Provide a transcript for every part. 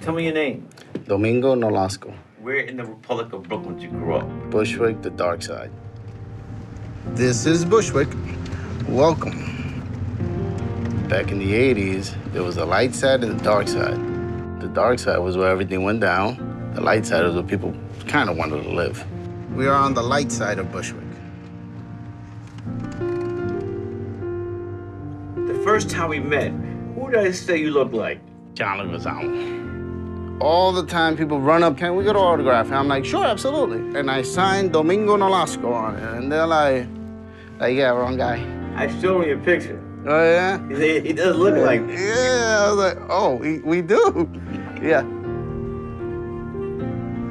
Tell me your name. Domingo Nolasco. Where in the Republic of Brooklyn did you grow up? Bushwick, the dark side. This is Bushwick. Welcome. Back in the 80s, there was a light side and the dark side. The dark side was where everything went down. The light side was where people kind of wanted to live. We are on the light side of Bushwick. The first time we met, who did I say you looked like? John Leguizamo. All the time, people run up, can we get an autograph? And I'm like, sure, absolutely. And I signed Domingo Nolasco on it. And they're like, yeah, wrong guy. I showed him your picture. Oh, yeah? He does look like... Yeah, I was like, oh, we do. Yeah.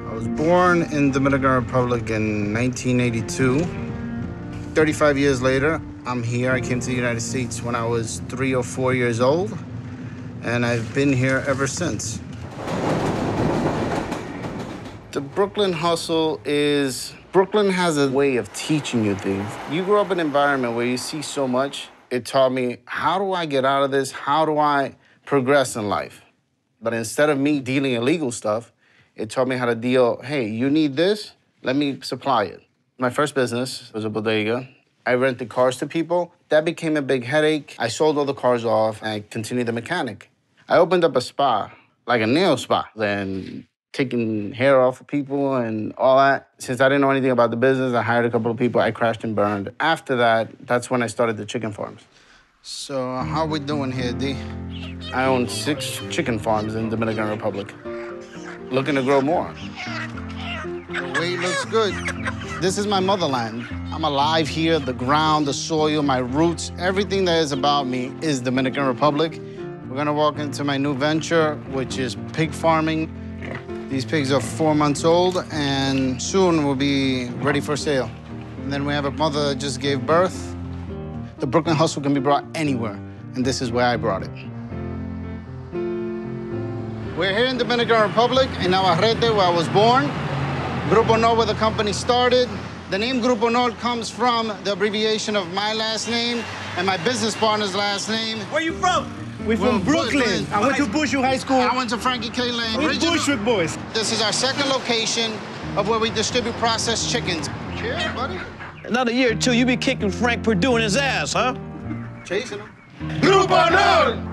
I was born in the Dominican Republic in 1982. 35 years later, I'm here. I came to the United States when I was 3 or 4 years old. And I've been here ever since. The Brooklyn hustle is, Brooklyn has a way of teaching you things. You grow up in an environment where you see so much. It taught me, how do I get out of this? How do I progress in life? But instead of me dealing illegal stuff, it taught me how to deal, hey, you need this, let me supply it. My first business was a bodega. I rented cars to people. That became a big headache. I sold all the cars off and I continued the mechanic. I opened up a spa, like a nail spa, and taking hair off of people and all that. Since I didn't know anything about the business, I hired a couple of people. I crashed and burned. After that, that's when I started the chicken farms. So how we doing here, D? I own 6 chicken farms in the Dominican Republic. Looking to grow more. The weight looks good. This is my motherland. I'm alive here, the ground, the soil, my roots, everything that is about me is Dominican Republic. We're gonna walk into my new venture, which is pig farming. These pigs are 4 months old, and soon will be ready for sale. And then we have a mother that just gave birth. The Brooklyn hustle can be brought anywhere, and this is where I brought it. We're here in the Dominican Republic, in Navarrete, where I was born. Grupo Nord, where the company started. The name Grupo Nord comes from the abbreviation of my last name and my business partner's last name. Where you from? We're from Brooklyn. I went to Bushwick High School. I went to Frankie K. Lane. We're Bushwick boys. This is our second location of where we distribute processed chickens. Cheers, buddy. Another year or two, you be kicking Frank Perdue in his ass, huh? Chasing him. Grupo Nord!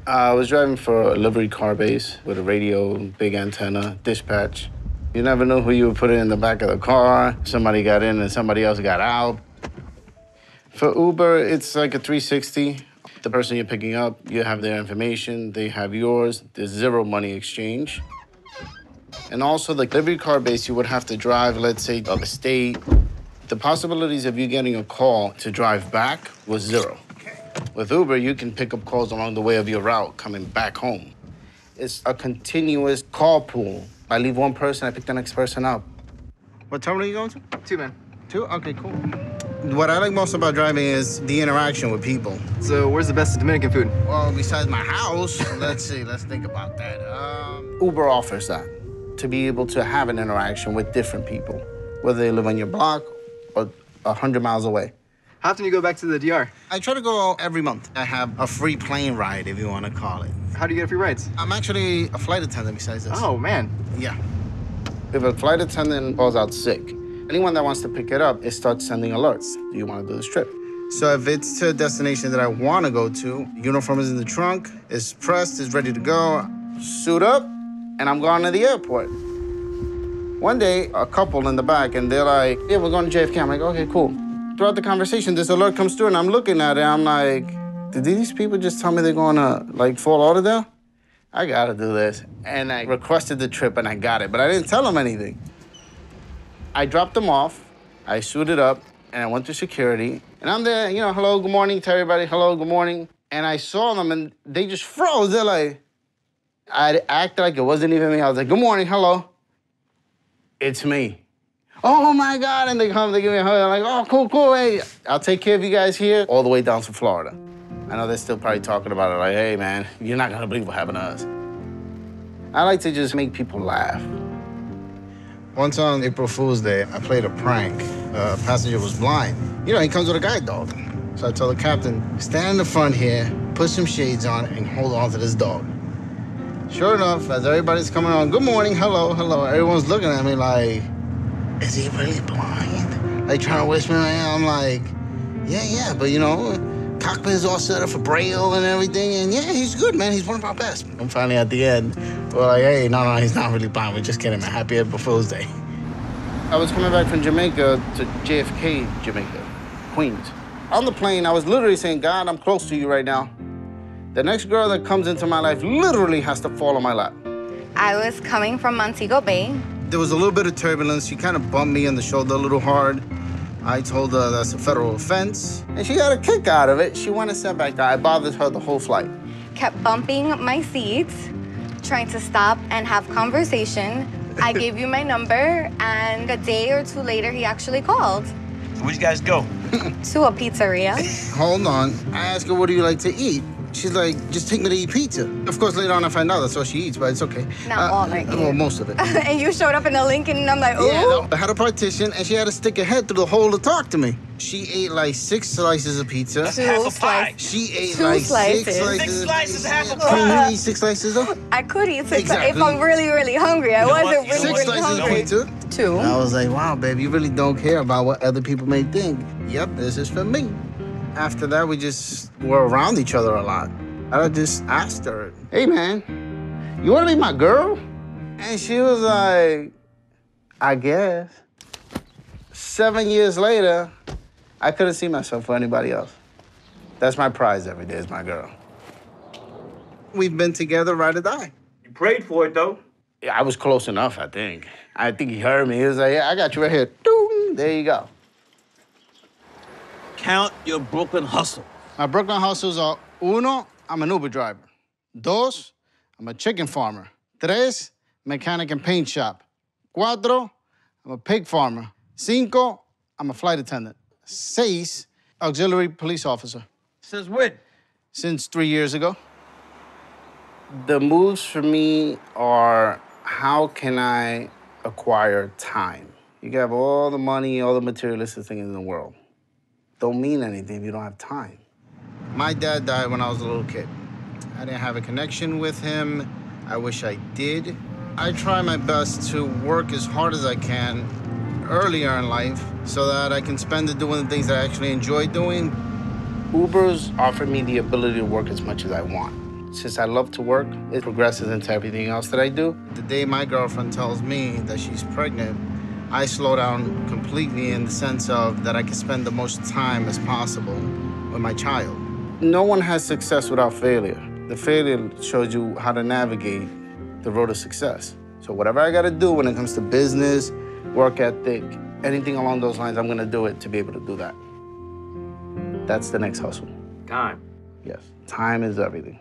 I was driving for a livery car base with a radio, big antenna, dispatch. You never know who you would put in the back of the car. Somebody got in and somebody else got out. For Uber, it's like a 360. The person you're picking up, you have their information, they have yours. There's zero money exchange. And also the livery car base, you would have to drive, let's say, of a state. The possibilities of you getting a call to drive back was zero. With Uber, you can pick up calls along the way of your route coming back home. It's a continuous call pool. I leave one person, I pick the next person up. What terminal are you going to? 2, man. 2? Okay, cool. What I like most about driving is the interaction with people. So where's the best Dominican food? Well, besides my house, let's see, let's think about that. Uber offers that, to be able to have an interaction with different people, whether they live on your block or 100 miles away. How often do you go back to the DR? I try to go every month. I have a free plane ride, if you want to call it. How do you get free rides? I'm actually a flight attendant besides this. Oh, man. Yeah. If a flight attendant calls out sick, anyone that wants to pick it up, it starts sending alerts. Do you want to do this trip? So if it's to a destination that I want to go to, uniform is in the trunk, it's pressed, it's ready to go, suit up, and I'm going to the airport. One day, a couple in the back, and they're like, yeah, we're going to JFK. I'm like, okay, cool. Throughout the conversation, this alert comes through, and I'm looking at it, I'm like, did these people just tell me they're going to, like, Fort Lauderdale? I got to do this. And I requested the trip, and I got it, but I didn't tell them anything. I dropped them off. I suited up. and I went through security, and I'm there, you know, hello, good morning to everybody, hello, good morning. And I saw them, and they just froze. They're like, I acted like it wasn't even me. I was like, good morning, hello. It's me. Oh my God, and they come, they give me a hug. I'm like, oh, cool, cool, hey, I'll take care of you guys here, all the way down to Florida. I know they're still probably talking about it, like, hey, man, you're not gonna believe what happened to us. I like to just make people laugh. Once on April Fool's Day, I played a prank. A passenger was blind. You know, he comes with a guide dog. So I told the captain, stand in the front here, put some shades on, and hold on to this dog. Sure enough, as everybody's coming on, good morning, hello, hello, everyone's looking at me like, is he really blind? Like trying to whisper in my ear. I'm like, yeah, but you know, cockpit is all set up for Braille and everything, and yeah, he's good, man. He's one of our best. And finally, at the end, we're like, hey, no, he's not really blind. We're just kidding, man. Happy April Fool's Day. I was coming back from Jamaica to JFK, Jamaica, Queens. On the plane, I was literally saying, God, I'm close to you right now. The next girl that comes into my life literally has to fall on my lap. I was coming from Montego Bay. There was a little bit of turbulence. She kind of bumped me in the shoulder a little hard. I told her that's a federal offense. And she got a kick out of it. She went and sat back down. I bothered her the whole flight. Kept bumping my seats, trying to stop and have conversation. I gave you my number, and a day or two later, he actually called. So where'd you guys go? To a pizzeria. Hold on. I asked her, what do you like to eat? She's like, just take me to eat pizza. Of course, later on I find out that's all she eats, but it's okay. Not all I eat. Well, most of it. And you showed up in a Lincoln, and I'm like, ooh. Yeah, no, I had a partition, and she had to stick her head through the hole to talk to me. She ate like 6 slices of pizza. That's half a pie. She ate Two like slices. 6 slices. 6 slices, half a Can pie. you eat 6 slices though? I could eat 6 Exactly. if I'm really, really hungry. I know what? wasn't You know really, what? 6 really slices of hungry. pizza. 2. I was like, wow, babe, you really don't care about what other people may think. Yep, this is for me. After that, we just were around each other a lot. I just asked her, Hey, man, you want to be my girl? And she was like, I guess. 7 years later, I couldn't see myself for anybody else. That's my prize every day, is my girl. we've been together, ride or die. You prayed for it, though. Yeah, I was close enough, I think. I think he heard me. He was like, yeah, I got you right here. Doom. There you go. Count your Brooklyn hustle. My Brooklyn hustles are: uno, I'm an Uber driver. Dos, I'm a chicken farmer. Tres, mechanic and paint shop. Cuatro, I'm a pig farmer. Cinco, I'm a flight attendant. Seis, auxiliary police officer. Since when? Since 3 years ago. The moves for me are, how can I acquire time? You can have all the money, all the materialistic things in the world. Don't mean anything if you don't have time. My dad died when I was a little kid. I didn't have a connection with him. I wish I did. I try my best to work as hard as I can earlier in life so that I can spend it doing the things that I actually enjoy doing. Uber's offered me the ability to work as much as I want. Since I love to work, it progresses into everything else that I do. The day my girlfriend tells me that she's pregnant, I slow down completely in the sense of that I can spend the most time as possible with my child. No one has success without failure. The failure shows you how to navigate the road of success. So whatever I gotta do when it comes to business, work ethic, anything along those lines, I'm gonna do it to be able to do that. That's the next hustle. Time. Yes, time is everything.